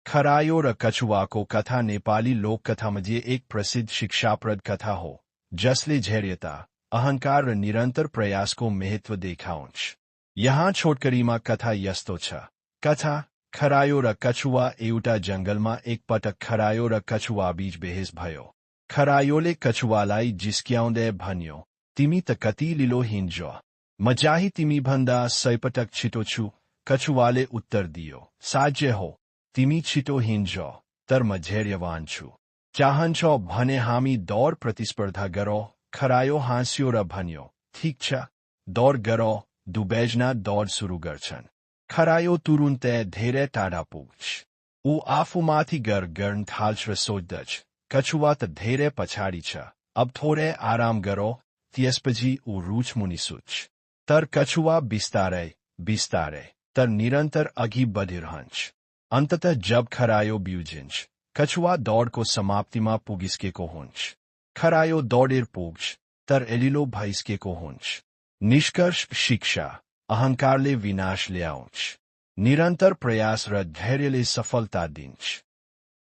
खरायो र कछुवाको कथा नेपाली लोककथामध्ये एक प्रसिद्ध शिक्षाप्रद कथा हो जसले धैर्यता, अहंकार र निरन्तर प्रयासको महत्व देखाउँछ। यहाँ छोटकरीमा कथा यस्तो छ। कथा खरायो र कछुवा एउटा जंगलमा एकपटक खरायो र कछुवा बीच बहस भयो। खरायोले कछुवालाई जिस्क्याउँदै भन्यो, तिमी त कति लिलो हिँड्छ, म चाहिँ तिमी भन्दा 100 पटक छिटो छु। कछुवाले उत्तर दियो, साँच्चै हो, तिमी छिटो हिँड्छौ, तर म धैर्यवान छु। चाहन्छौ भने हामी दौड प्रतिस्पर्धा गरौँ। खरायो हाँस्यो र भन्यो, ठिक छ, दौड गरौँ। दुवैजना दौड सुरु गर्छन्। खरायो तुरुन्तै धेरै टाढा पुग्छ। ऊ आफूमाथि गर्व गर्न थाल्छ र सोच्दछ, कछुवा त धेरै पछाडि छ, अब थोरै आराम गरौँ। त्यसपछि ऊ रुचमुनि सुत्छ। तर कछुवा बिस्तारै बिस्तारै तर निरन्तर अघि बढिरहन्छ। अन्ततः जब खरायो बिउजिन्छ, कछुवा दौडको समाप्तिमा पुगिसकेको हुन्छ। खरायो दौडेर पुग्छ, तर एलिलो भइसकेको हुन्छ। निष्कर्ष शिक्षा, अहंकारले विनाश ल्याउँछ, निरन्तर प्रयास र धैर्यले सफलता दिन्छ।